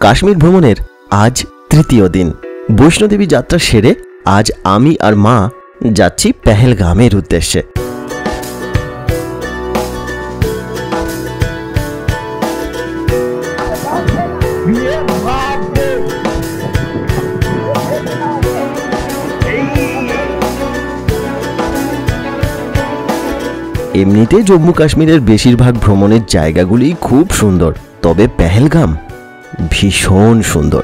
কাশ্মীর ভ্রমণের আজ তৃতীয় দিন। বৈষ্ণোদেবী যাত্রা সেরে আজ আমি আর মা যাচ্ছি পেহেলগামের উদ্দেশ্যে। এমনিতে জম্মু কাশ্মীরের বেশিরভাগ ভ্রমণের জায়গাগুলি খুব সুন্দর, তবে পেহেলগাম ভীষণ সুন্দর।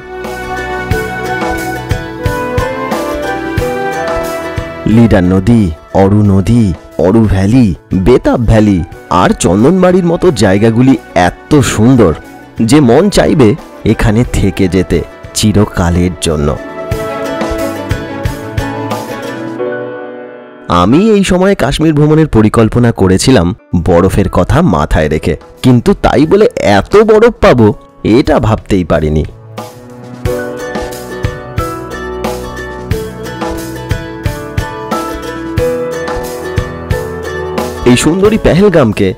লিডার নদী, অরু নদী, অরু ভ্যালি, বেতাব ভ্যালি আর চন্দনবাড়ির মতো জায়গাগুলি এত সুন্দর যে মন চাইবে এখানে থেকে যেতে চিরকালের জন্য। আমি এই সময়ে কাশ্মীর ভ্রমণের পরিকল্পনা করেছিলাম বরফের কথা মাথায় রেখে, কিন্তু তাই বলে এত বরফ পাবো এটা ভাবতেই পারিনি। এই সুন্দরী পেহেলগামকে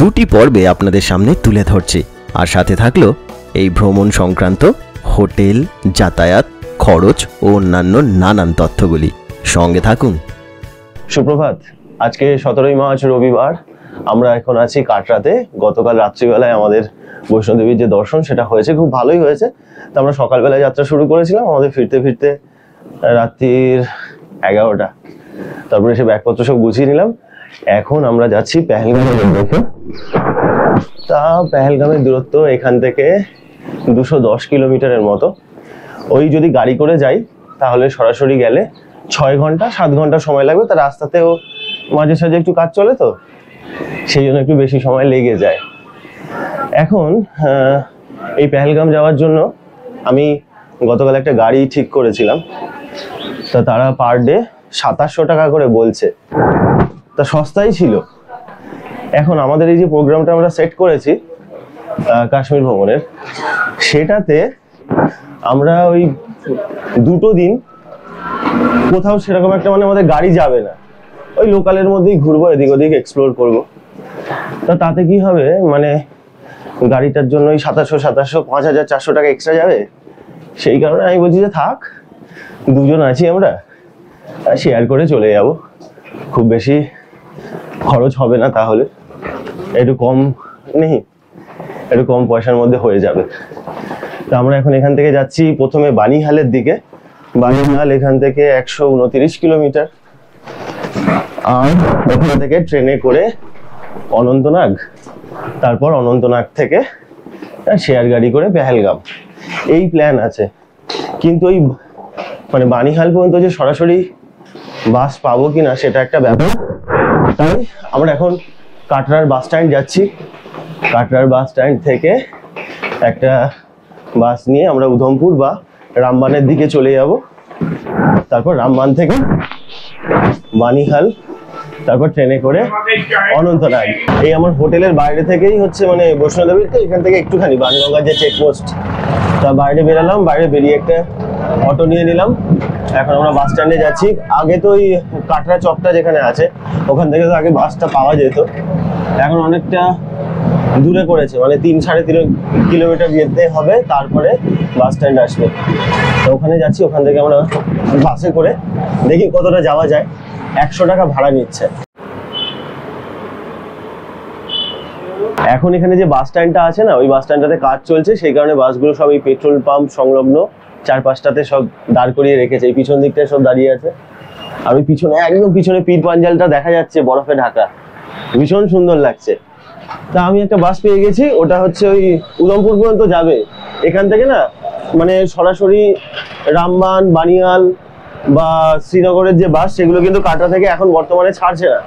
দুটি পর্বে আপনাদের সামনে তুলে ধরছি, আর সাথে থাকলো এই ভ্রমণ সংক্রান্ত হোটেল, যাতায়াত, খরচ ও অন্যান্য নানান তথ্যগুলি। সঙ্গে থাকুন। সুপ্রভাত। আজকে 17ই মার্চ রবিবার। আমরা এখন আছি কাটরাতে। গতকাল রাত্রিবেলায় আমাদের বৈষ্ণোদেবীর যে দর্শন সেটা হয়েছে, খুব ভালোই হয়েছে। তো আমরা সকালবেলায় যাত্রা শুরু করেছিলাম, আমাদের ফিরতে ফিরতে রাত্রির 11টা। তারপরে এসে ব্যাগপত্র সব গুছিয়ে নিলাম। এখন আমরা যাচ্ছি পেহেলগামের উদ্দেশ্যে। তা পেহেলগামের দূরত্ব এখান থেকে 210 কিলোমিটারের মতো। ওই যদি গাড়ি করে যাই তাহলে সরাসরি গেলে 6 ঘন্টা 7 ঘন্টা সময় লাগবে। তার রাস্তাতেও মাঝে সাঝে একটু কাজ চলে, তো সেই জন্য একটু বেশি সময় লেগে যায়। এখন এই পেহেলগাম যাওয়ার জন্য আমি গতকাল একটা গাড়ি ঠিক করেছিলাম। তা তারা পার ডে 2700 টাকা করে বলছে। তা সস্তাই ছিল। এখন আমাদের এই যে প্রোগ্রামটা আমরা সেট করেছি কাশ্মীর ভ্রমণের, সেটাতে আমরা ওই দুটো দিন কোথাও সেরকম একটা আমাদের গাড়ি যাবে না, ওই লোকালের মধ্যেই ঘুরবো, এদিক ওদিক এক্সপ্লোর করবো। তা তাতে কি হবে, গাড়িটার জন্য ওই 2700 5400 টাকা এক্সট্রা যাবে। সেই কারণে আমি বলছি যে থাক, দুজন আছি আমরা, শেয়ার করে চলে যাব। খুব বেশি খরচ হবে না, তাহলে একটু কম পয়সার মধ্যে হয়ে যাবে। তো আমরা এখন এখান থেকে যাচ্ছি প্রথমে বানিহালের দিকে। বানিহাল এখান থেকে 129 কিলোমিটার, আর ওখান থেকে ট্রেনে করে অনন্তনাগ, তারপর অনন্তনাগ থেকে শেয়ার গাড়ি করে পেহেলগাম, এই প্ল্যান আছে। কিন্তু ওই বানিহাল পর্যন্ত যে সরাসরি বাস পাবো কিনা সেটা একটা ব্যাপার। তাই আমরা এখন কাটরার বাস স্ট্যান্ড যাচ্ছি। কাটরার বাস স্ট্যান্ড থেকে একটা বাস নিয়ে আমরা উধমপুর বা রামবানের দিকে চলে যাব। তারপর রামবান থেকে বানিহাল, তারপর ট্রেনে করে অনন্তনাগ। এই আমার হোটেলের বাইরে থেকেই হচ্ছে বৈষ্ণোদেবীর, তো এখান থেকে একটুখানি বানগঙ্গার যে চেকপোস্ট, তা বাইরে বেরালাম। বাইরে বেরিয়ে একটা অটো নিয়ে নিলাম। এখন আমরা বাস স্ট্যান্ডে যাচ্ছি। আগে তো ওই কাটরা চকটা যেখানে আছে ওখান থেকে তো আগে বাসটা পাওয়া যেত, এখন অনেকটা দূরে করেছে, 3-3.5 কিলোমিটার যেতে হবে, তারপরে বাস স্ট্যান্ড আসবে। তো ওখানে যাচ্ছি। ওখান থেকে আমরা বাসে করে দেখি কতটা যাওয়া যায়। 100 টাকা ভাড়া নিচ্ছে। এখন এখানে যে বাস স্ট্যান্ডটা আছে না, ওই বাস স্ট্যান্ডটাতে কাজ চলছে, সেই কারণে বাসগুলো সব এই পেট্রোল পাম্প সংলগ্ন 4-5টাতে সব দাঁড় করিয়ে রেখেছে। এই পিছন দিকটায় সব দাঁড়িয়ে আছে। আর ওই পিছনে, একদম পিছনে পীর পাঞ্জালটা দেখা যাচ্ছে বরফে ঢাকা, ভীষণ সুন্দর লাগছে। তা আমি একটা বাস পেয়ে গেছি, ওটা হচ্ছে ওই উধমপুর পর্যন্ত যাবে। এখান থেকে না সরাসরি রামবান, বানিহাল বা শ্রীনগরের যে বাস, সেগুলো কিন্তু কাটরা থেকে এখন বর্তমানে ছাড়ছে না।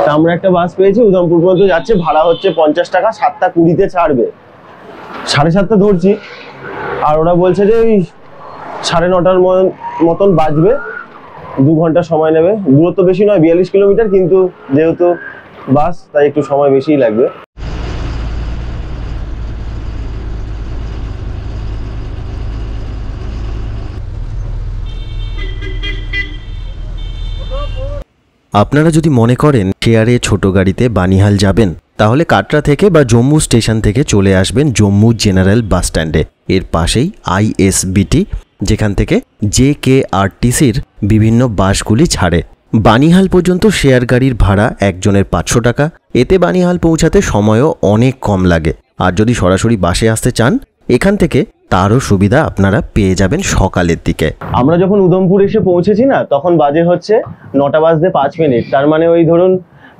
তা আমরা একটা বাস পেয়েছি, উধমপুর পর্যন্ত যাচ্ছে। ভাড়া হচ্ছে 50 টাকা, 7টা 20-তে ছাড়বে। 7:30 ধরছি, আর ওরা বলছে যে ওই 9:30 মতন বাজবে, 2 ঘন্টা সময় নেবে। দূরত্ব বেশি নয়, 42 কিলোমিটার, কিন্তু যেহেতু বাস তাই একটু সময় বেশিই লাগবে। আপনারা যদি মনে করেন শেয়ারে ছোট গাড়িতে বানিহাল যাবেন, তাহলে কাটরা থেকে বা জম্মু স্টেশন থেকে চলে আসবেন জম্মু জেনারেল বাস স্ট্যান্ডে। এর পাশেই ISBT, যেখান থেকে JKRTCর বিভিন্ন বাসগুলি ছাড়ে। বানিহাল পর্যন্ত শেয়ার গাড়ির ভাড়া একজনের 500 টাকা। এতে বানিহাল পৌঁছাতে সময়ও অনেক কম লাগে। আর যদি সরাসরি বাসে আসতে চান, এখান থেকে তারও সুবিধা আপনারা পেয়ে যাবেন সকালের দিকে। আমরা যখন উধমপুর এসে পৌঁছেছি না, তখন বাজে হচ্ছে 9:05 তার মানে ওই ধরুন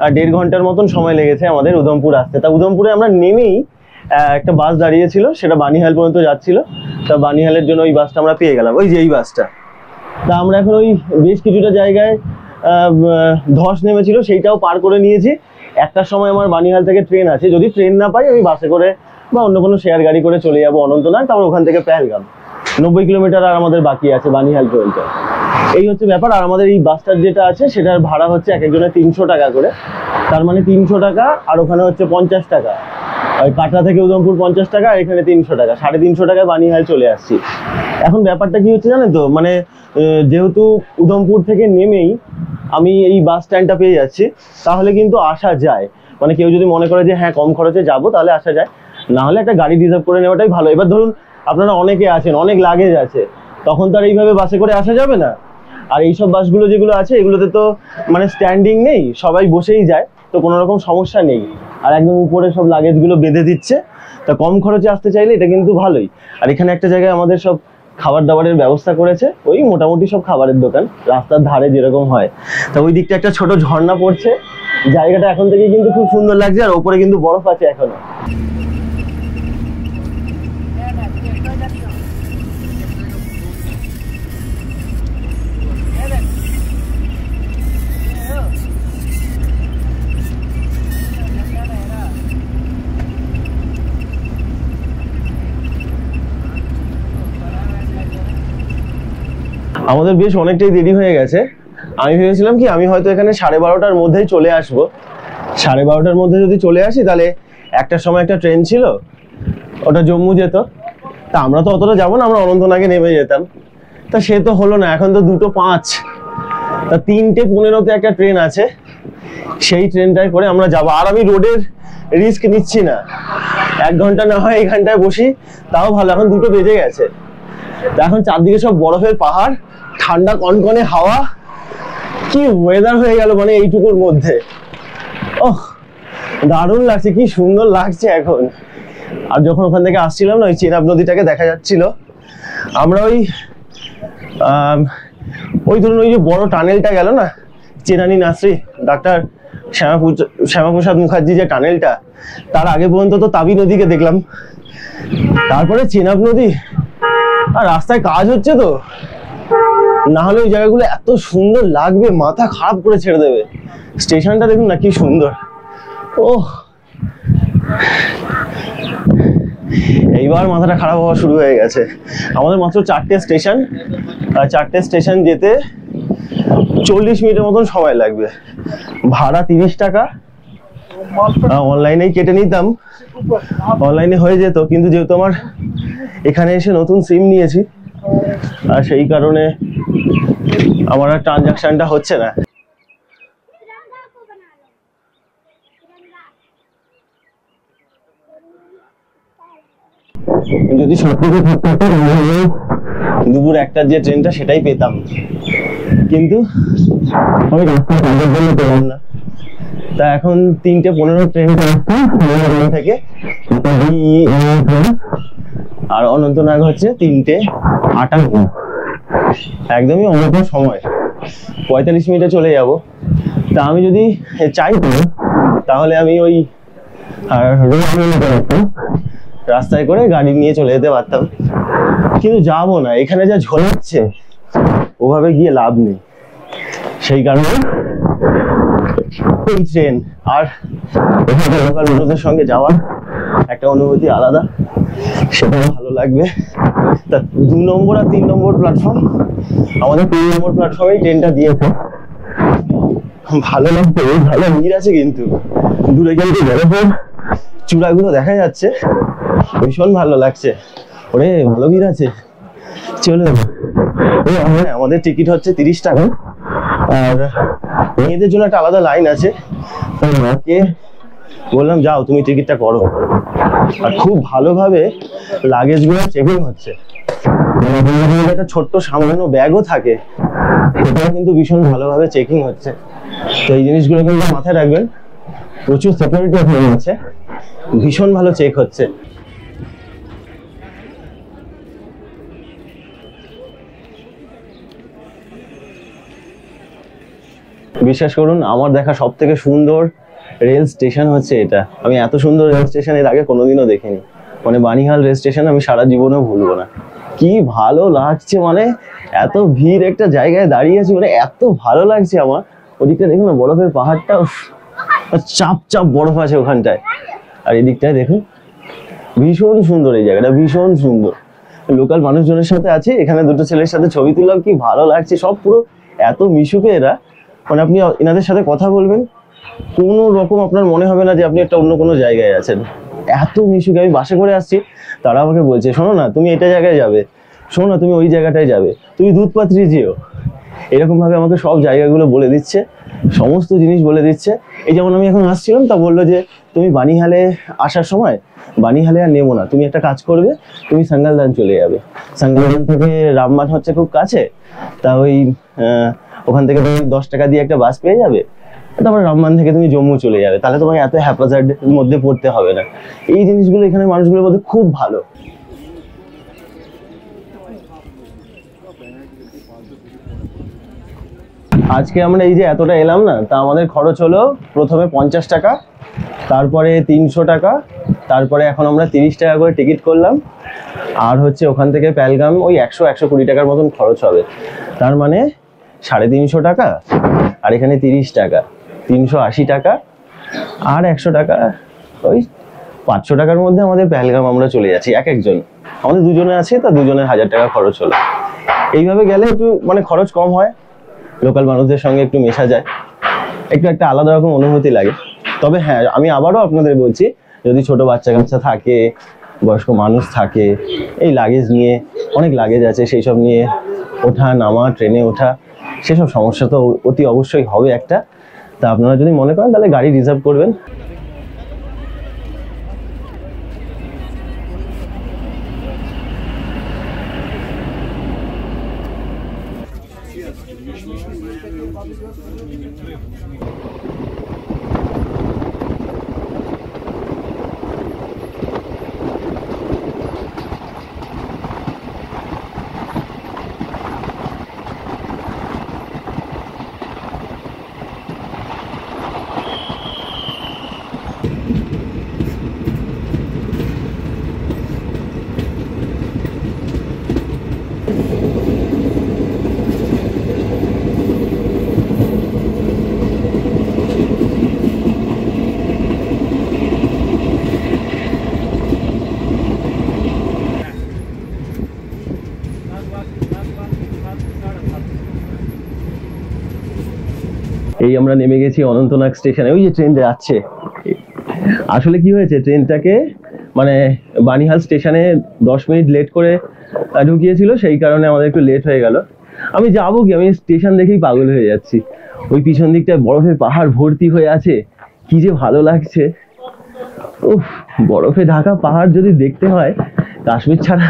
1.5 ঘন্টার মতন সময় লেগেছে আমাদের উধমপুর আসতে। তা উধমপুরে আমরা নেমেই একটা বাস দাঁড়িয়েছিল, সেটা বানিহাল পর্যন্ত যাচ্ছিল। তা বানিহালের জন্য ওই বাসটা আমরা পেয়ে গেলাম, ওই যে এই বাসটা। তা আমরা এখন ওই বেশ কিছুটা জায়গায় ধস নেমেছিল, সেইটাও পার করে নিয়েছি। একটার সময় আমার বানিহাল থেকে ট্রেন আছে, যদি ট্রেন না পাই আমি বাসে করে বা অন্য কোনো শেয়ার গাড়ি করে চলে যাবো অনন্তনাগ, তারপর ওখান থেকে পেহেলগাম। 90 কিলোমিটার আর আমাদের বাকি আছে বানিহাল পর্যন্ত। এই হচ্ছে ব্যাপার। আর আমাদের এই বাসটার যেটা আছে সেটার ভাড়া হচ্ছে এক একজনের 300 টাকা করে। তার মানে 300 টাকা, আর ওখানে হচ্ছে 50 টাকা। ওই কাটরা থেকে উধমপুর 50 টাকা, আর এখানে 300 টাকা, 350 টাকায় বানিহাল চলে আসছি। এখন ব্যাপারটা কি হচ্ছে জানেন তো, মানে যেহেতু উধমপুর থেকে নেমেই আমি এই বাস স্ট্যান্ডটা পেয়ে যাচ্ছি, তাহলে কিন্তু আসা যায়। মানে কেউ যদি মনে করে যে হ্যাঁ কম খরচে যাবো, তাহলে আসা যায়। না হলে একটা গাড়ি রিজার্ভ করে নেওয়াটাই ভালো। এবার ধরুন আপনারা অনেকে আছেন, অনেক লাগেজ আছে, তখন তো আর এইভাবে বাসে করে আসা যাবে না। আর এইসব বাসগুলো যেগুলো আছে, এগুলোতে তো মানে স্ট্যান্ডিং নেই, সবাই বসেই যায়, তো কোনো রকম সমস্যা নেই। আর একদম উপরে সব লাগেজগুলো বেঁধে দিচ্ছে। তা কম খরচে আসতে চাইলে এটা কিন্তু ভালোই। আর এখানে একটা জায়গায় আমাদের সব খাবার দাবারের ব্যবস্থা করেছে, ওই মোটামুটি সব খাবারের দোকান, রাস্তার ধারে যেরকম হয়। তা ওই দিকটা একটা ছোট ঝর্ণা পড়ছে, জায়গাটা এখন থেকে কিন্তু খুব সুন্দর লাগছে। আর ওপরে কিন্তু বরফ আছে এখনো। আমাদের বেশ অনেকটাই দেরি হয়ে গেছে। আমি ভেবেছিলাম কি আমি হয়তো এখানে 12:30টার মধ্যেই চলে আসবো। 12:30টার মধ্যে যদি চলে আসি, তাহলে একটার সময় একটা ট্রেন ছিল, ওটা জম্মু যেত। তা আমরা তো অতটা যাবো না, আমরা অনন্তনাগে নেমে যেতাম। তা সে তো হলো না, এখন তো 2:05। তা 3:15-তে একটা ট্রেন আছে, সেই ট্রেনটায় করে আমরা যাবো। আর আমি রোডের রিস্ক নিচ্ছি না, 1 ঘন্টা না হয় এই ঘন্টায় বসি, তাও ভালো। এখন 2টো বেজে গেছে। এখন চারদিকে সব বরফের পাহাড়, ঠান্ডা কনকনে হাওয়া, কি ওয়েদার হয়ে গেল মানে এইটুকুর মধ্যে। ওহ, দারুণ লাগছে, কি সুন্দর লাগছে এখন। আর যখন ওখান থেকে আসছিলাম না, ওই চেনাব নদীটাকে দেখা যাচ্ছিল। আমরা ওই ধরুন ওই যে বড় টানেলটা গেল না, চেনানি নার্সারি, ডাক্তার শ্যামাপ্রসাদ মুখার্জি যে টানেলটা, তার আগে পর্যন্ত তো তাবি নদীকে দেখলাম, তারপরে চেনাব নদী। আর রাস্তায় কাজ হচ্ছে তো, না হলে ওই জায়গাগুলো এত সুন্দর লাগবে, মাথা খারাপ করে ছেড়ে দেবে। স্টেশনটা দেখুন না কি সুন্দর। ওহ, এইবার মাথাটা খারাপ হওয়া শুরু হয়ে গেছে। আমাদের মাত্র 4টে স্টেশন, আর 4টে স্টেশন যেতে 40 মিনিটের মতন সময় লাগবে। ভাড়া 30 টাকা। অনলাইনেই কেটে নিতাম, অনলাইনে হয়ে যেত, কিন্তু যেহেতু আমার এখানে এসে নতুন সিম নিয়েছি, আর সেই কারণে আমার আর ট্রানজাকশনটা হচ্ছে না। যদি সত্যি দুপুর 1টার যে ট্রেনটা সেটাই পেতাম, কিন্তু আমি রাস্তায় কাজের জন্য পেলাম না। তা এখন 3:15 ট্রেনটা থেকে, আর অনন্তনাগ হচ্ছে 3:58। একদমই অনেক সময়, 45 মিনিটে চলে যাব। তা আমি যদি চাই তাহলে আমি ওই রাস্তায় করে গাড়ি নিয়ে চলে যেতে পারতাম, কিন্তু যাবো না। এখানে যা ঝোলাচ্ছে, ওভাবে গিয়ে লাভ নেই। সেই কারণে এই ট্রেন আর লোকাল মানুষদের সঙ্গে যাওয়ার একটা অনুভূতি আলাদা, সেটা ভালো লাগবে। তা 2 নম্বর আর 3 নম্বর প্ল্যাটফর্ম, আমাদের 3 নম্বর প্ল্যাটফর্মেই ট্রেনটা দিয়েছে। ভালো লাগবে, ভালো ভিড় আছে, কিন্তু দূরে কিন্তু বরফের চূড়াগুলো দেখা যাচ্ছে, ভীষণ ভালো লাগছে। ওরে ভালো ভিড় আছে, চলে যাবো। আমাদের টিকিট হচ্ছে 30 টাকা, আর মেয়েদের জন্য একটা আলাদা লাইন আছে। মাকে বললাম যাও তুমি টিকিটটা করো। আর খুব ভালোভাবে লাগেজগুলো চেকিং হচ্ছে, একটা ছোট্ট সামান্য ব্যাগও থাকে সেটাও কিন্তু ভীষণ ভালোভাবে চেকিং হচ্ছে। তো এই জিনিসগুলো কিন্তু মাথায় রাখবেন, প্রচুর সিকিউরিটি ওখানে আছে, ভীষণ ভালো চেক হচ্ছে। বিশ্বাস করুন আমার দেখা সব থেকে সুন্দর রেল স্টেশন হচ্ছে এটা। আমি এত সুন্দর রেল স্টেশন এর আগে কোনোদিনও দেখিনি। মানে বানিহাল রেল স্টেশন আমি সারা জীবনেও ভুলবো না। কি ভালো লাগছে, মানে এত ভিড় একটা জায়গায় দাঁড়িয়ে আছি, মানে এত ভালো লাগছে আমার। ওদিকটা দেখুন না, বরফের পাহাড়টা, চাপ চাপ বরফ আছে ওখানটায়। আর এদিকটায় দেখুন, ভীষণ সুন্দর এই জায়গাটা, ভীষণ সুন্দর। লোকাল মানুষজনের সাথে আছে, এখানে দুটো ছেলের সাথে ছবি তুললাম, কি ভালো লাগছে। সব পুরো এত মিশুকে এরা, মানে আপনি এনাদের সাথে কথা বলবেন, কোনো রকম আপনার মনে হবে না যে আপনি একটা অন্য কোনো জায়গায় আছেন। এত মিশুকে। আমি বাসে করে আসছি, তারা আমাকে বলছে শোনো না তুমি এটা জায়গায় যাবে, শোনো না তুমি ওই জায়গাটায় যাবে, তুমি দুধপাত্রি যেও। এরকম ভাবে আমাকে সব জায়গাগুলো বলে দিচ্ছে, সমস্ত জিনিস বলে দিচ্ছে। এই যেমন আমি এখন আসছিলাম, তা বললো যে তুমি বানিহালে আসার সময় বানিহালে আর নেবো না, তুমি একটা কাজ করবে, তুমি সাঙ্গালদান চলে যাবে। সাঙ্গালদান থেকে রামবান হচ্ছে খুব কাছে, তা ওই ওখান থেকে তুমি 10 টাকা দিয়ে একটা বাস পেয়ে যাবে, তারপর রামবান থেকে তুমি জম্মু চলে যাবে। তাহলে তোমাকে এত হ্যাপাজার্ডের মধ্যে পড়তে হবে না। এই জিনিসগুলো এখানে মানুষগুলোর মধ্যে খুব ভালো। আজকে আমরা এই যে এতটা এলাম না, তা আমাদের খরচ হলো প্রথমে 50 টাকা, তারপরে 300 টাকা, তারপরে এখন আমরা 30 টাকা করে টিকিট করলাম। আর হচ্ছে ওখান থেকে পেহেলগাম ওই 100-120 টাকার মতন খরচ হবে। তার মানে 350 টাকা, আর এখানে 30 টাকা, 380 টাকা, আর 100 টাকা, ওই 500 টাকার মধ্যে আমাদের পেহেলগাম আমরা চলে যাচ্ছি এক একজন। আমাদের দুজনে আছে, তা দুজনের 1000 টাকা খরচ হলো। এইভাবে গেলে একটু মানে খরচ কম হয়, লোকাল মানুষদের সঙ্গে একটু মেশা যায়, একটু একটা আলাদা রকম অনুভূতি লাগে। তবে হ্যাঁ, আমি আবারও আপনাদের বলছি, যদি ছোট বাচ্চা কাচ্চা থাকে, বয়স্ক মানুষ থাকে, এই লাগেজ নিয়ে, অনেক লাগেজ আছে, সেই সব নিয়ে ওঠা নামা, ট্রেনে ওঠা, সেসব সমস্যা তো অতি অবশ্যই হবে একটা। তা আপনারা যদি মনে করেন তাহলে গাড়ি রিজার্ভ করবেন। এই আমরা নেমে গেছি অনন্তনাগ স্টেশনে। ওই যে ট্রেনটা যাচ্ছে, আসলে কি হয়েছে, ট্রেনটাকে মানে বানিহাল স্টেশনে 10 মিনিট লেট করে ঢুকিয়েছিল, সেই কারণে আমাদের একটু লেট হয়ে গেল। আমি যাবো কি, আমি স্টেশন দেখেই পাগল হয়ে যাচ্ছি। ওই পিছন দিকটায় বরফের পাহাড় ভর্তি হয়ে আছে, কি যে ভালো লাগছে। উফ, বরফে ঢাকা পাহাড় যদি দেখতে হয় কাশ্মীর ছাড়া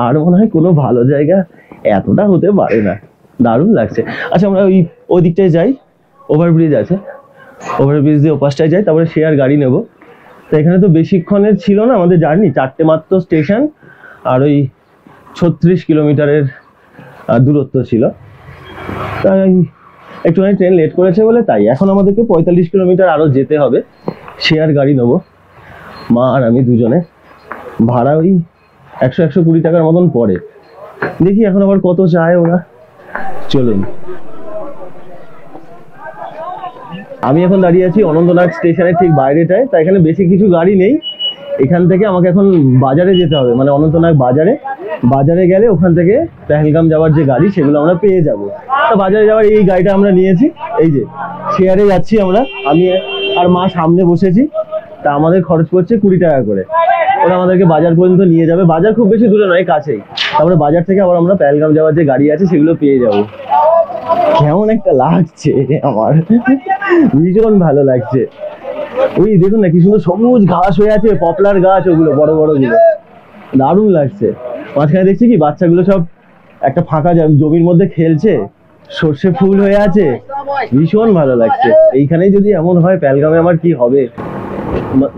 আর মনে হয় কোনো ভালো জায়গা এতটা হতে পারে না। দারুণ লাগছে। আচ্ছা, আমরা ওই দিকটায় যাই, ওভারব্রিজ আছে, ওভারব্রিজ দিয়ে ওপাশটায় যাই, তারপরে শেয়ার গাড়ি নেব। তো এখানে তো বেশিক্ষণের ছিল না আমাদের জার্নি, 4টে মাত্র স্টেশন, আর ওই 36 কিলোমিটারের দূরত্ব ছিল। তাই একটুখানি ট্রেন লেট করেছে বলে তাই এখন আমাদেরকে 45 কিলোমিটার আরও যেতে হবে। শেয়ার গাড়ি নেবো, মা আর আমি দুজনে। ভাড়া ওই 100-120 টাকার মতন পড়ে। দেখি এখন আবার কত চায় ওরা। চলুন, আমি এখন দাঁড়িয়ে আছি অনন্তনাগ স্টেশনের ঠিক বাইরেটায়। তাই এখানে বেশি কিছু গাড়ি নেই। এখান থেকে আমাকে এখন বাজারে যেতে হবে, মানে অনন্তনাগ বাজারে গেলে ওখান থেকে পেহেলগাম যাওয়ার যে গাড়ি সেগুলো আমরা পেয়ে যাব। তো বাজারে যাওয়ার এই গাড়িটা আমরা নিয়েছি, এই যে শেয়ারে যাচ্ছি আমরা, আমি আর মা সামনে বসেছি। তা আমাদের খরচ পড়ছে 20 টাকা করে। ওরা আমাদেরকে বাজার পর্যন্ত নিয়ে যাবে। বাজার খুব বেশি দূরে নয়, কাছেই। তারপরে বাজার থেকে আবার আমরা পেহেলগাম যাওয়ার যে গাড়ি আছে সেগুলো পেয়ে যাব। কেমন একটা লাগছে আমার, ভীষণ ভালো লাগছে। ওই দেখুন না কি সুন্দর সবুজ ঘাস হয়ে আছে, পপলার গাছ, ওগুলো বড় বড় গুলো, দারুণ লাগছে। মাঝখানে দেখছি কি বাচ্চাগুলো সব একটা ফাঁকা জমির মধ্যে খেলছে, সর্ষে ফুল হয়ে আছে, ভীষণ ভালো লাগছে। এইখানেই যদি এমন হয় পেহেলগামে আমার কি হবে।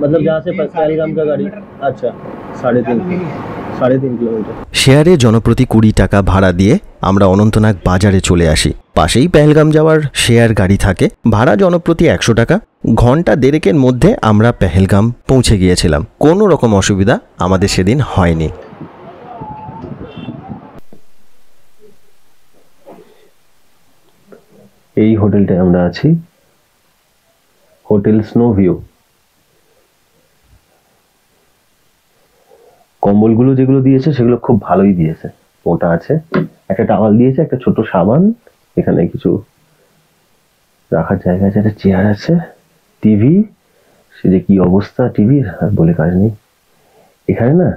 मतलब जहाँ से पहलगाम का गाड़ी, अच्छा 3.5 কিলোমিটার। শেয়ারে জনপ্রতি 20 টাকা ভাড়া দিয়ে আমরা অনন্তনাগ বাজারে চলে আসি। পাশেই পেহেলগাম যাওয়ার শেয়ার গাড়ি থাকে, ভাড়া জনপ্রতি 100 টাকা। ঘন্টা দেড়েকের মধ্যে আমরা পেহেলগাম পৌঁছে গিয়েছিলাম। কোনো রকম অসুবিধা আমাদের সেদিন হয়নি। এই হোটেলটায় আমরা আছি, হোটেল স্নো ভিউ। কম্বলগুলো যেগুলো দিয়েছে সেগুলো খুব ভালোই দিয়েছে, মোটা আছে। একটা টাওয়াল দিয়েছে, একটা ছোট সাবান, এখানে কিছু রাখার জায়গা আছে, একটা চেয়ার আছে, টিভি। সে যে কি অবস্থা টিভির আর বলে কাজ নেই। এখানে না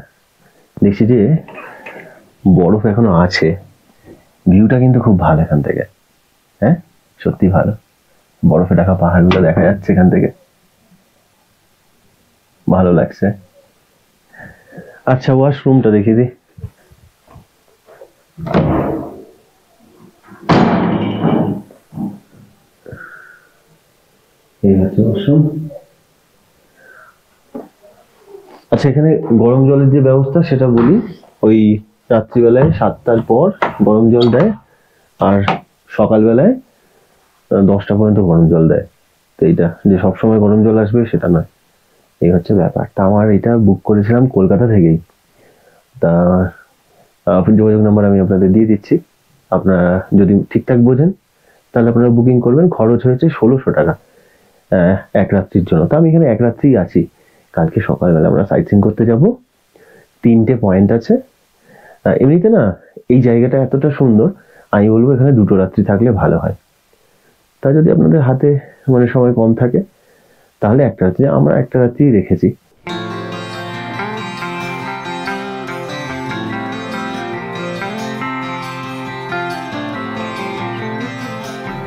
দেখছি যে বরফ এখনো আছে, ভিউটা কিন্তু খুব ভালো এখান থেকে। হ্যাঁ সত্যি ভালো, বরফে ঢাকা পাহাড়গুলো দেখা যাচ্ছে এখান থেকে, ভালো লাগছে। আচ্ছা ওয়াশরুমটা দেখিয়ে দিই। এই হচ্ছে ওয়াশরুম। আচ্ছা এখানে গরম জলের যে ব্যবস্থা সেটা বলি, ওই রাত্রিবেলায় 7টার পর গরম জল দেয়, আর সকালবেলায় 10টা পর্যন্ত গরম জল দেয়। তো এইটা যে সবসময় গরম জল আসবে সেটা নয়, এই হচ্ছে ব্যাপারটা। আমার এটা বুক করেছিলাম কলকাতা থেকেই, তা যোগাযোগ নাম্বার আমি আপনাদের দিয়ে দিচ্ছি। আপনারা যদি ঠিকঠাক বোঝেন তাহলে আপনারা বুকিং করবেন। খরচ হয়েছে 1600 টাকা এক রাত্রির জন্য। তো আমি এখানে এক রাত্রি আছি। কালকে সকালবেলা আমরা সাইট সিইং করতে যাব। 3টে পয়েন্ট আছে। এমনিতে না এই জায়গাটা এতটা সুন্দর, আমি বলবো এখানে 2টো রাত্রি থাকলে ভালো হয়। তা যদি আপনাদের হাতে মানে সময় কম থাকে তাহলে একটা রাত্রি, আমরা একটা রাত্রি রেখেছি।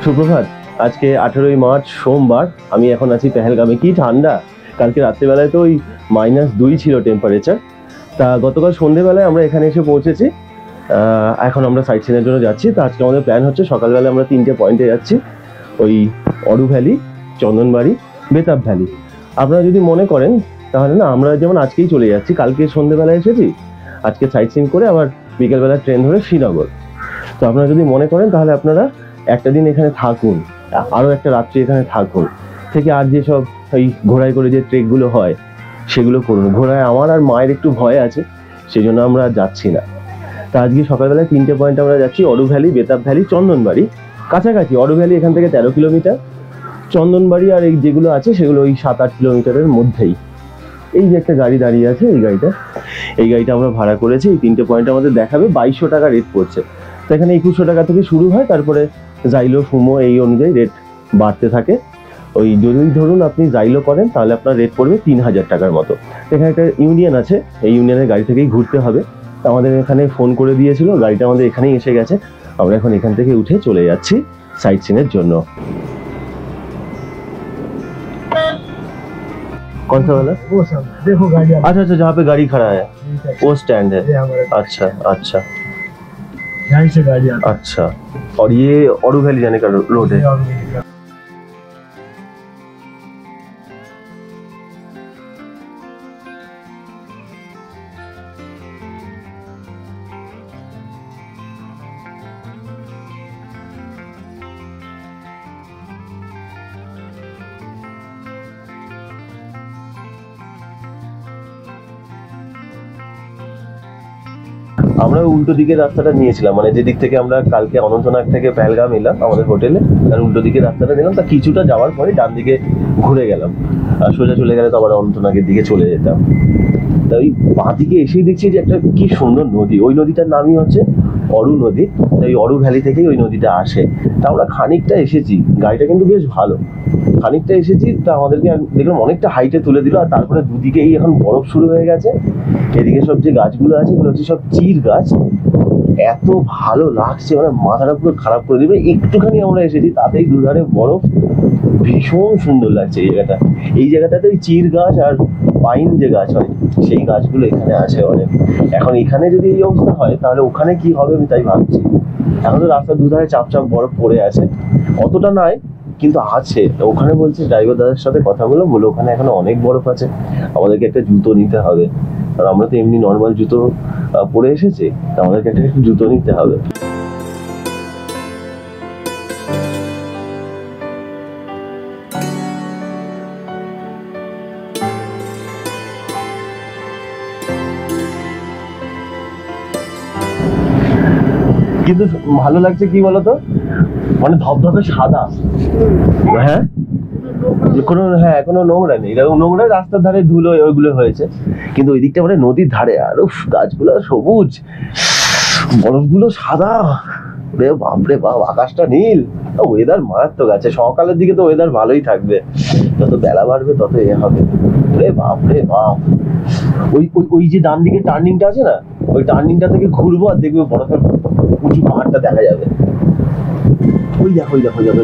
সুপ্রভাত, আজকে 18ই মার্চ সোমবার। আমি এখন আছি পেহেলগামে। কি ঠান্ডা! কালকে রাত্রিবেলায় তো ওই -2 ছিল টেম্পারেচার। তা গতকাল সন্ধ্যেবেলায় আমরা এখানে এসে পৌঁছেছি। এখন আমরা সাইট সিনের জন্য যাচ্ছি। তা আজকে আমাদের প্ল্যান হচ্ছে সকালবেলা আমরা 3টে পয়েন্টে যাচ্ছি, ওই অরু ভ্যালি, চন্দনবাড়ি, বেতাব ভ্যালি। আপনারা যদি মনে করেন তাহলে না আমরা যেমন আজকেই চলে যাচ্ছি, কালকে সন্ধ্যেবেলায় এসেছি, আজকে সাইট সিন করে আবার বিকেলবেলা ট্রেন ধরে শ্রীনগর। তো আপনারা যদি মনে করেন তাহলে আপনারা একটা দিন এখানে থাকুন, আরও একটা রাত্রি এখানে থাকুন, থেকে আর যেসব ওই ঘোড়ায় করে যে ট্রেকগুলো হয় সেগুলো করুন। ঘোড়ায় আমার আর মায়ের একটু ভয় আছে, সেই জন্য আমরা যাচ্ছি না। তা আজকে সকালবেলায় 3টে পয়েন্ট আমরা যাচ্ছি, অরু ভ্যালি, বেতাব ভ্যালি, চন্দনবাড়ি। কাছাকাছি, অরু ভ্যালি এখান থেকে 13 কিলোমিটার, চন্দনবাড়ি আর এই যেগুলো আছে সেগুলো ওই 7-8 কিলোমিটারের মধ্যেই। এই যে একটা গাড়ি দাঁড়িয়ে আছে, এই গাড়িটা আমরা ভাড়া করেছি। এই 3টে পয়েন্ট আমাদের দেখাবে। 2200 টাকা রেট পড়ছে। তো এখানে 2100 টাকা থেকে শুরু হয়, তারপরে জাইলো, ফুমো এই অনুযায়ী রেট বাড়তে থাকে। ওই যদি ধরুন আপনি জাইলো করেন তাহলে আপনার রেট পড়বে 3000 টাকার মতো। এখানে একটা ইউনিয়ন আছে, এই ইউনিয়নের গাড়ি থেকেই ঘুরতে হবে। আমাদের এখানে ফোন করে দিয়েছিল, গাড়িটা আমাদের এখানেই এসে গেছে। আমরা এখন এখান থেকে উঠে চলে যাচ্ছি সাইট সিনের জন্য। कौन सा वाला? वो सब देखो गाड़ी। अच्छा अच्छा, जहाँ पे गाड़ी खड़ा है वो स्टैंड है। अच्छा अच्छा यहीं से गाड़ी आती अच्छा। और ये औरू वैली जाने का रोड है। है। আমরা উল্টো দিকের রাস্তাটা নিয়েছিলাম, মানে যেদিক থেকে আমরা কালকে অনন্তনাগ থেকে পেহেলগাম এলাম আমাদের হোটেলে, তার উল্টো দিকের রাস্তাটা নিলাম। তা কিছুটা যাওয়ার পরে ডান দিকে ঘুরে গেলাম, আর সোজা চলে গেলে তো আবার অনন্তনাগের দিকে চলে যেতাম। তা ওই বাঁ দিকে এসেই দেখছি যে একটা কি সুন্দর নদী, ওই নদীটার নামই হচ্ছে অরু নদী। তাই অরু ভ্যালি থেকেই ওই নদীটা আসে। তা আমরা খানিকটা এসেছি, গাড়িটা কিন্তু বেশ ভালো, খানিকটা এসেছি। তা আমাদেরকে দেখলাম অনেকটা হাইটে তুলে দিল, আর তারপরে দুদিকেই এখন বরফ শুরু হয়ে গেছে। এদিকে সব যে গাছগুলো আছে এগুলো হচ্ছে সব চির গাছ, এত ভালো লাগছে, মানে মাথাটা পুরো খারাপ করে দিবে। একটুখানি আমরা এসেছি, তাতেই দুধারে বরফ, ভীষণ সুন্দর লাগছে এই জায়গাটা। এই জায়গাটাতে ওই চির গাছ আর পাইন যে গাছ হয়, সেই গাছগুলো এখানে আছে অনেক। এখন এখানে যদি এই অবস্থা হয়, তাহলে ওখানে কি হবে আমি তাই ভাবছি। এখন তো রাস্তার দুধারে চাপ চাপ বরফ পড়ে আছে, অতটা নয় কিন্তু আছে। ওখানে বলছে ড্রাইভার দাদার সাথে কথা বলে ওখানে এখনো অনেক বরফ আছে, আমাদেরকে একটা জুতো নিতে হবে। আর আমরা তো এমনি নর্মাল জুতো পরে এসেছি, তো আমাদেরকে একটা জুতো নিতে হবে। কিন্তু ভালো লাগছে কি বলতো, মানে ধবধবে সাদা। হ্যাঁ কোনো নোংরা নেই, এরকম নোংরা রাস্তার ধারে ধুলো ওইগুলো হয়েছে, কিন্তু ওই দিকটা মানে নদীর ধারে, আর গাছগুলো সবুজ, বরফগুলো সাদা। রে বাপরে বাপ, আকাশটা নীল, ওয়েদার মারাত্মক আছে। সকালের দিকে তো ওয়েদার ভালোই থাকবে, যত বেলা বাড়বে তত হবে। রে বাপরে বাপ, ওই যে ডান দিকে টার্নিংটা আছে না, ওই টার্নিংটা থেকে ঘুরবো আর দেখবে বরফের উঁচু পাহাড়টা দেখা যাবে। ওই দেখো যাবে।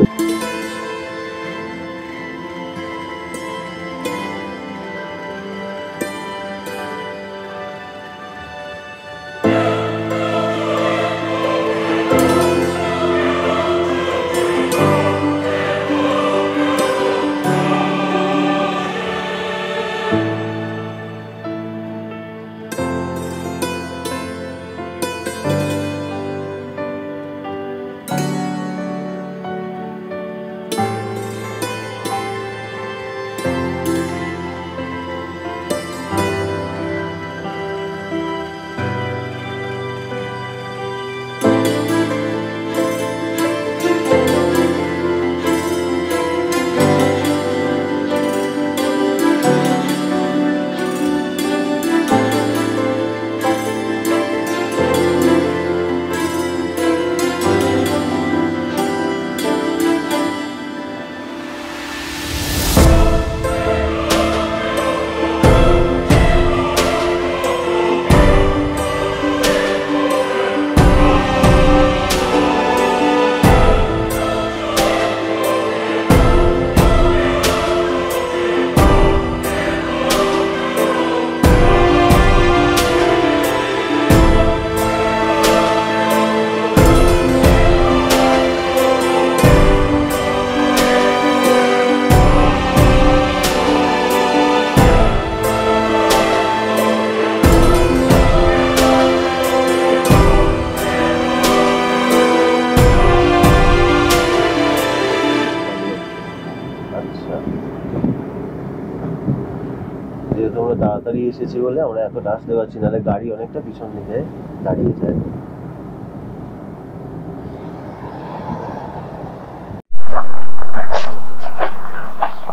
যেহেতু আমরা তাড়াতাড়ি এসেছি বলে আমরা এতটা আসতে পারছি, নাহলে গাড়ি অনেকটা পিছন দিকে দাঁড়িয়ে যায়।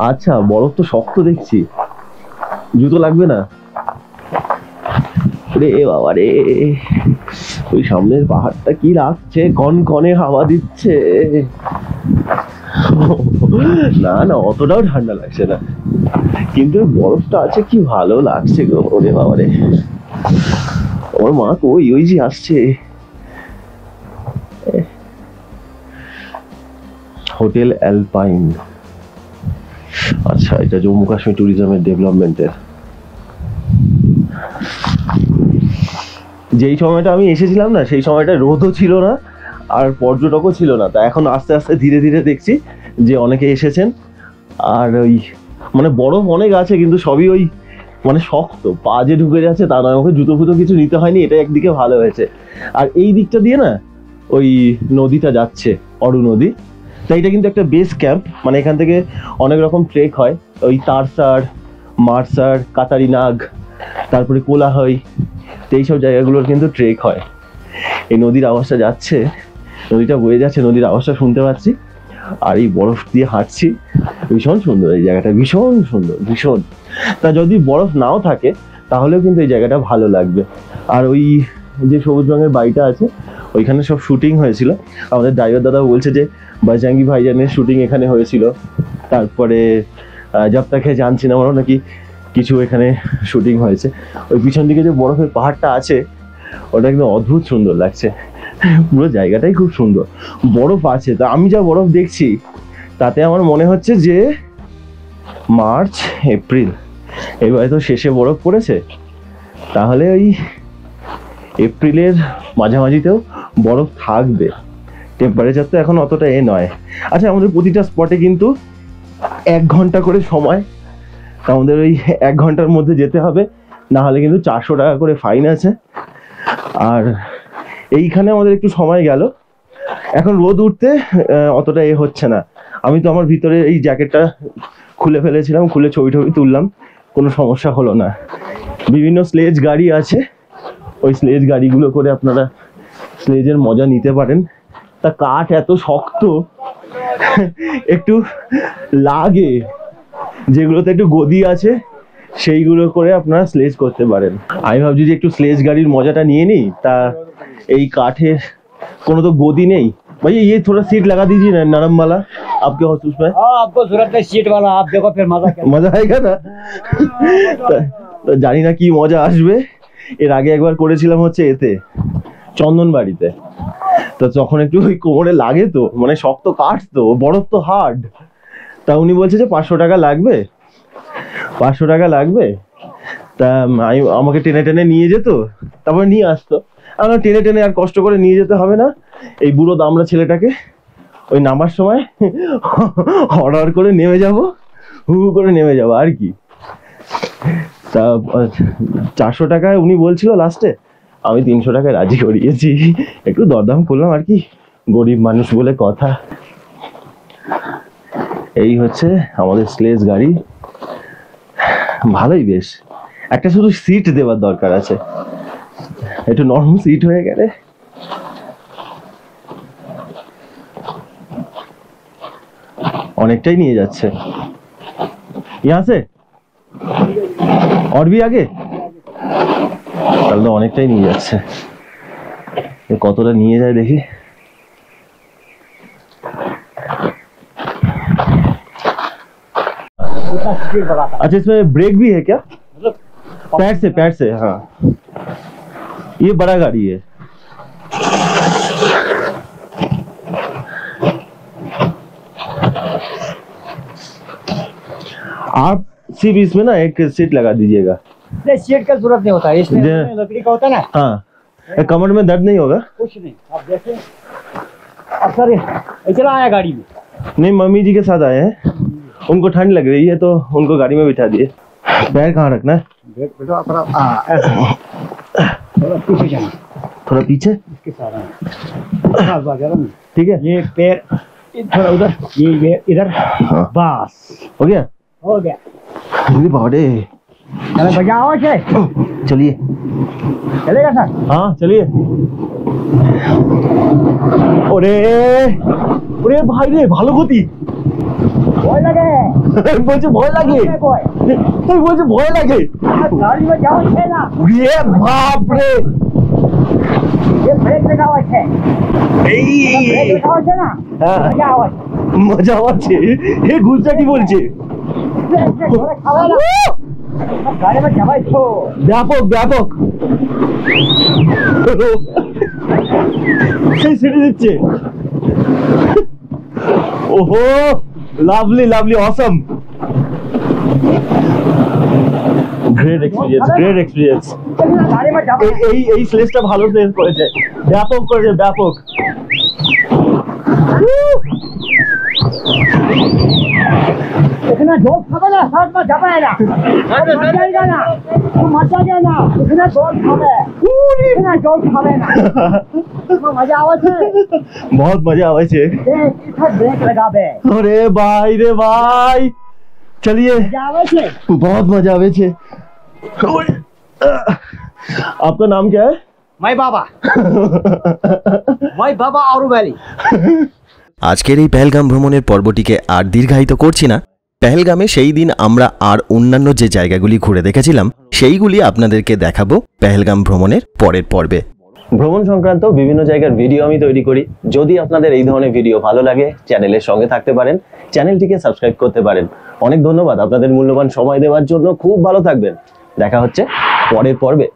আচ্ছা, বরফ তো শক্ত দেখছি, জুতো লাগবে না রে বাবা রে। ওই সামনের পাহাড়টা কি লাগছে, কনকনে হাওয়া দিচ্ছে। না অতটাও ঠান্ডা লাগছে না, কিন্তু বরফটা আছে, কি ভালো লাগছে গো। ওরে বাবা রে, আমার মা ওই যে আসছে। হোটেল অ্যালপাইন, আচ্ছা এটা জম্মু কাশ্মীর ট্যুরিজমের ডেভেলপমেন্টের। যেই সময়টা আমি এসেছিলাম না, সেই সময়টা রোদও ছিল না আর পর্যটকও ছিল না। তা এখন আস্তে আস্তে ধীরে ধীরে দেখছি যে অনেকে এসেছেন। আর ওই মানে বরফ অনেক আছে, কিন্তু সবই ওই মানে শক্ত, পা যে ঢুকে যাচ্ছে তা নয়। আমাকে জুতো ফুতো কিছু নিতে হয়নি, এটা একদিকে ভালো হয়েছে। আর এই দিকটা দিয়ে না ওই নদীটা যাচ্ছে, অরু নদী। তাই এটা কিন্তু একটা বেস ক্যাম্প, মানে এখান থেকে অনেক রকম ট্রেক হয়। ওই তারসার, মারসার, কাতারিনাগ, তারপরে কোলাহই, তো এইসব জায়গাগুলোর কিন্তু ট্রেক হয়। এই নদীর আওয়াজটা যাচ্ছে, নদীটা বয়ে যাচ্ছে, নদীর আওয়াজটা শুনতে পাচ্ছি। আর এই বরফ দিয়ে হাঁটছি, ভীষণ সুন্দর এই জায়গাটা, ভীষণ সুন্দর, ভীষণ। তা যদি বরফ নাও থাকে তাহলেও কিন্তু এই জায়গাটা ভালো লাগবে। আর ওই যে সবুজ রঙের বাড়িটা আছে, ওইখানে সব শুটিং হয়েছিল। আমাদের ড্রাইভার দাদা বলছে যে বজরঙ্গি ভাইজানের শুটিং এখানে হয়েছিল। তারপরে জব তাক হ্যায় জান সিনেমারও নাকি কিছু এখানে শুটিং হয়েছে। ওই পিছন দিকে যে বরফের পাহাড়টা আছে, ওটা একদম অদ্ভুত সুন্দর লাগছে। পুরো জায়গাটাই খুব সুন্দর, বরফ আছে। তা আমি যা বরফ দেখছি তাতে আমার মনে হচ্ছে যে মার্চ এপ্রিল এবারে তো শেষে বরফ পড়েছে, তাহলে ওই এপ্রিলের মাঝামাঝিতেও বরফ থাকবে। টেম্পারেচার তো এখন অতটা নয়। আচ্ছা, আমাদের প্রতিটা স্পটে কিন্তু 1 ঘন্টা করে সময়, আমাদের ওই 1 ঘন্টার মধ্যে যেতে হবে, না হলে কিন্তু 400 টাকা করে ফাইন আছে। আর এইখানে আমাদের একটু সময় গেল, এখন রোদ উঠতে অতটা হচ্ছে না। আমি তো আমার ভিতরে এই জ্যাকেটটা খুলে ফেলেছিলাম, খুলে ছবি তুললাম, কোনো সমস্যা হলো না। বিভিন্ন স্লেজ গাড়ি আছে, ওই স্লেজ গাড়িগুলো করে আপনারা স্লেজের মজা নিতে পারেন। তা কাঠ এত শক্ত একটু লাগে, যেগুলোতে একটু গদি আছে সেইগুলো করে আপনারা স্লেজ করতে পারেন। আমি ভাবছি যে একটু স্লেজ গাড়ির মজাটা নিয়ে নিই। তা এই কাঠের কোনো তো গদি নেই। भाई ये थोड़ा सीट लगा दीजिए ना, नरम वाला आपके हॉस्टल में। आपको जरूरत है सीट वाला, आप देखो फिर मजा आएगा ना। তো জানি না কি মজা আসবে। এর আগে একবার করেছিলাম হচ্ছে এতে চন্দনবাড়িতে, তো তখন একটু ওই কোমরে লাগে, তো মানে শক্ত কাঠ, তো বরফ তো হার্ড। তা উনি বলছে যে 500 টাকা লাগবে, 500 টাকা লাগবে। তা আমাকে টেনে টেনে নিয়ে যেত, তারপরে নিয়ে আসতো। আমরা টেনে টেনে আর কষ্ট করে নিয়ে যেতে হবে না, এই বুড়ো দামড়া ছেলেটাকে ওই নামার সময় অর্ডার করে নেমে যাব, হু করে নেমে যাব আর কি। তা 400 টাকায় উনি বলছিল লাস্টে, আমি 300 টাকায় রাজি করিয়েছি, একটু দরদাম করলাম আর কি, গরিব মানুষ বলে কথা। এই হচ্ছে আমাদের স্লেজ গাড়ি, ভালোই বেশ। একটা শুধু সিট দেওয়ার দরকার আছে, একটু নরম সিট হয়ে গেলে। অনেকটাই নিয়ে যাচ্ছে यहाँ से और भी आगे, তাহলে তো অনেকটাই নিয়ে যাচ্ছে। কতটা নিয়ে যায় দেখি। अच्छा, इसमें ब्रेक भी है क्या? पैर से हाँ, ये बड़ा गाड़ी है। आप सिर्फ इसमें ना एक सीट लगा दीजिएगा। नहीं, सीट का जरूरत नहीं होता है, इसमें लकड़ी का होता है ना। हाँ, कमर में दर्द नहीं होगा? कुछ नहीं, आप देखिए। अब सर चला आया गाड़ी में। नहीं, मम्मी जी के साथ आए हैं, उनको ठंड लग रही है तो उनको गाड़ी में बिठा दिए। पैर कहाँ रखना है? थोड़ा पीछे जाना, थोड़ा पीछे, इसके साथ ठीक है। ये पैर थोड़ा उधर, ये इधर, बस हो गया, हो गया। बाड़े चलो भैया आओ, चलिए। चलेगा सर? हाँ चलिए। ওরে ওরে ভাই রে, ভালো গতি। ভয় লাগে বলছে ভয় লাগে, তুই বলছে ভয় লাগে। গাড়ি में যাওয়া আছে না, রে বাপ রে, ये ब्रेक लगाओ আছে, এই ब्रेक लगाओ আছে না, হ্যাঁ মজা আছে, মজা আছে। এ গুজরা কি বলছে? ধরে খাওয়া না, গাড়ি में যাবাই তো ব্যাপক ব্যাপক, সেই ছেড়ে দিচ্ছে। ওহো, লাভলি লাভলি, অসম, গ্রেট এক্সপেরিয়েন্স, গ্রেট এক্সপেরিয়েন্স। গাড়ি में যাবা, এই স্লেজটা ভালো স্লেজ করেছে, ব্যাপক করেছে, ব্যাপক। এখানে জল খাবে না, সাথ में যাবে না, মজা যায়গা না, মজা যায় না, এখানে জল খাবে, এখানে জল খাবে না, মজা आवे बहुत मजा आवे छे। इधर ब्रेक लगाबे। अरे भाई रे भाई, चलिए, बहुत मजा आवे छे। आपका नाम क्या है? माई बाबा माई बाबा औरू वैली। আজকের এই পেহেলগাম ভ্রমণের পর্বটিকে আর দীর্ঘায়িত করছি না। পেহেলগামে সেই দিন আমরা আর অন্যান্য যে জায়গাগুলি ঘুরে দেখেছিলাম সেইগুলি আপনাদেরকে দেখাবো পেহেলগাম ভ্রমণের পরের পর্বে। ভ্রমণ সংক্রান্ত বিভিন্ন জায়গার ভিডিও আমি তৈরি করি। যদি আপনাদের এই ধরনের ভিডিও ভালো লাগে, চ্যানেলের সঙ্গে থাকতে পারেন, চ্যানেলটিকে সাবস্ক্রাইব করতে পারেন। অনেক ধন্যবাদ আপনাদের মূল্যবান সময় দেওয়ার জন্য। খুব ভালো থাকবেন, দেখা হচ্ছে পরের পর্বে।